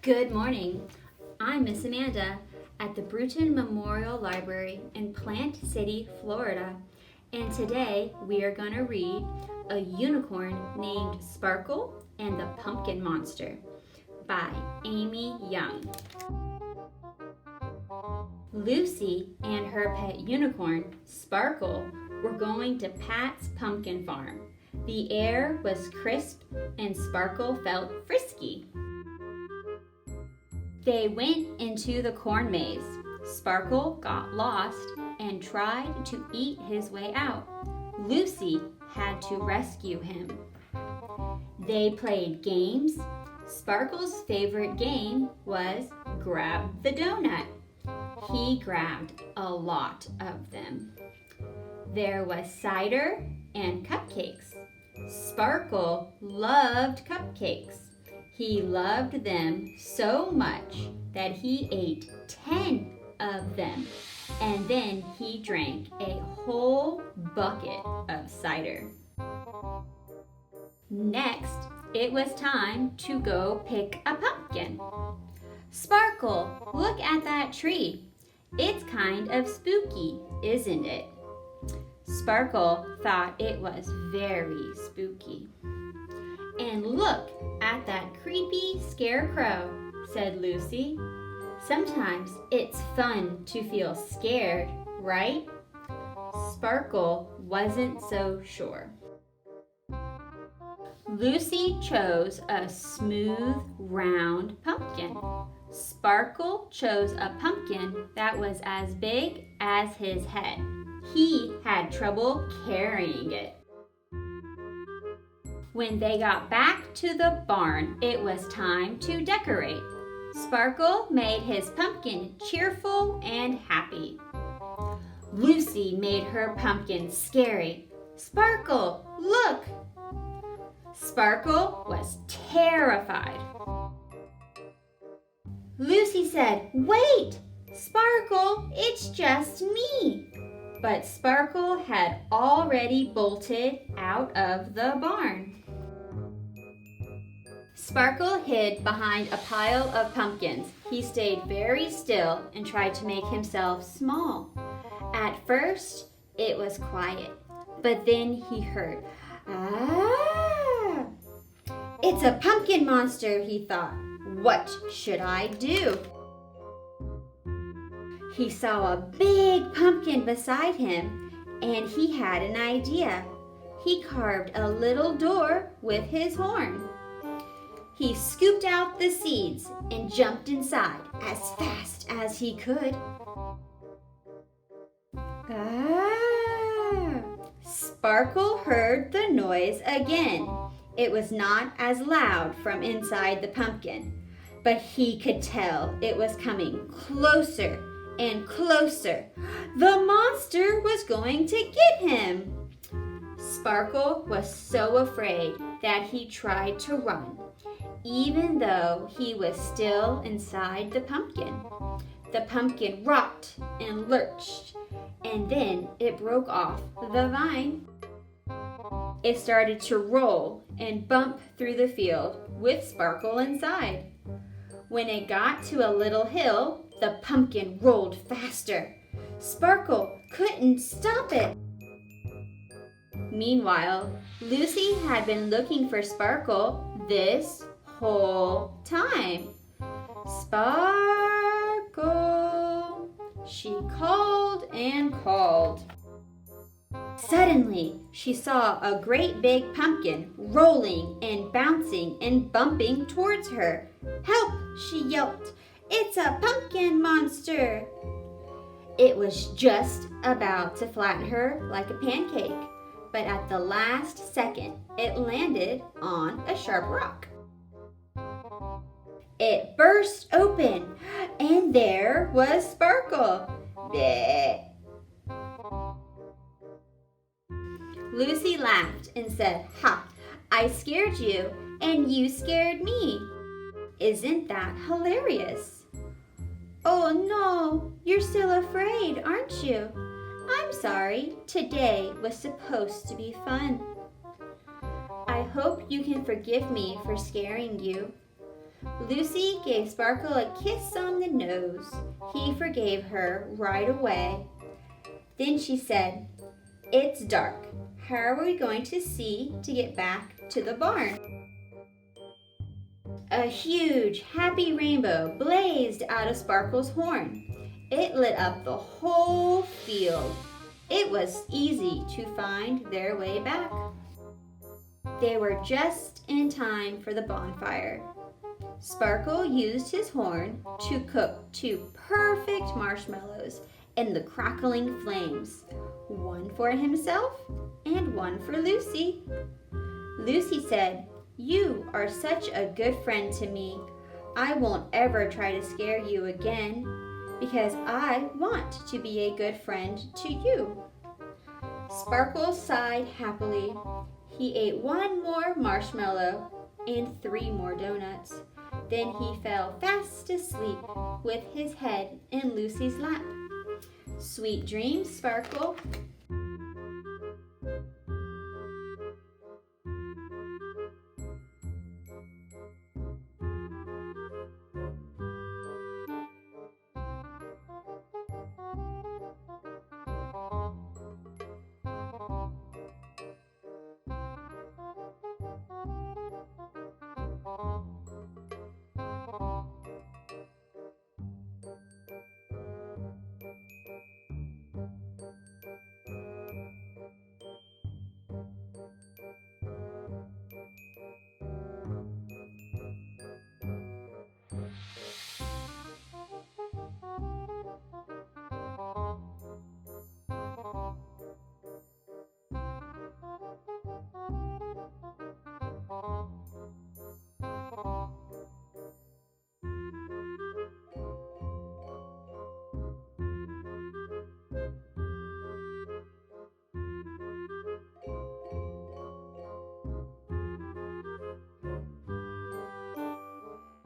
Good morning. I'm Miss Amanda at the Bruton Memorial Library in Plant City, Florida. And today we are going to read A Unicorn Named Sparkle and the Pumpkin Monster by Amy Young. Lucy and her pet unicorn, Sparkle, were going to Pat's pumpkin farm. The air was crisp and Sparkle felt frisky. They went into the corn maze. Sparkle got lost and tried to eat his way out. Lucy had to rescue him. They played games. Sparkle's favorite game was grab the donut. He grabbed a lot of them. There was cider and cupcakes. Sparkle loved cupcakes. He loved them so much that he ate 10 of them, and then he drank a whole bucket of cider. Next, it was time to go pick a pumpkin. Sparkle, look at that tree. It's kind of spooky, isn't it? Sparkle thought it was very spooky. And look at that creepy scarecrow, said Lucy. Sometimes it's fun to feel scared, right? Sparkle wasn't so sure. Lucy chose a smooth, round pumpkin. Sparkle chose a pumpkin that was as big as his head. He had trouble carrying it. When they got back to the barn, it was time to decorate. Sparkle made his pumpkin cheerful and happy. Lucy made her pumpkin scary. Sparkle, look! Sparkle was terrified. Lucy said, "Wait! Sparkle, it's just me!" But Sparkle had already bolted out of the barn. Sparkle hid behind a pile of pumpkins. He stayed very still and tried to make himself small. At first, it was quiet, but then he heard, "Ah! It's a pumpkin monster," he thought. What should I do? He saw a big pumpkin beside him, and he had an idea. He carved a little door with his horn. He scooped out the seeds and jumped inside as fast as he could. Ah! Sparkle heard the noise again. It was not as loud from inside the pumpkin, but he could tell it was coming closer and closer. The monster was going to get him. Sparkle was so afraid that he tried to run, even though he was still inside the pumpkin. The pumpkin rocked and lurched, and then it broke off the vine. It started to roll and bump through the field with Sparkle inside. When it got to a little hill, the pumpkin rolled faster. Sparkle couldn't stop it. Meanwhile, Lucy had been looking for Sparkle this whole time. "Sparkle," she called and called. Suddenly, she saw a great big pumpkin rolling and bouncing and bumping towards her. "Help!" she yelped. "It's a pumpkin monster!" It was just about to flatten her like a pancake, but at the last second, it landed on a sharp rock. It burst open, and there was Sparkle. Bleh. Lucy laughed and said, "Ha! I scared you, and you scared me. Isn't that hilarious?" "Oh no, you're still afraid, aren't you? I'm sorry, today was supposed to be fun. I hope you can forgive me for scaring you. Lucy gave Sparkle a kiss on the nose. He forgave her right away. Then she said, "It's dark. How are we going to see to get back to the barn?" A huge, happy rainbow blazed out of Sparkle's horn. It lit up the whole field. It was easy to find their way back. They were just in time for the bonfire. Sparkle used his horn to cook 2 perfect marshmallows in the crackling flames, one for himself and one for Lucy. Lucy said, "You are such a good friend to me. I won't ever try to scare you again because I want to be a good friend to you." Sparkle sighed happily. He ate 1 more marshmallow and 3 more donuts. Then he fell fast asleep with his head in Lucy's lap. Sweet dreams, Sparkle.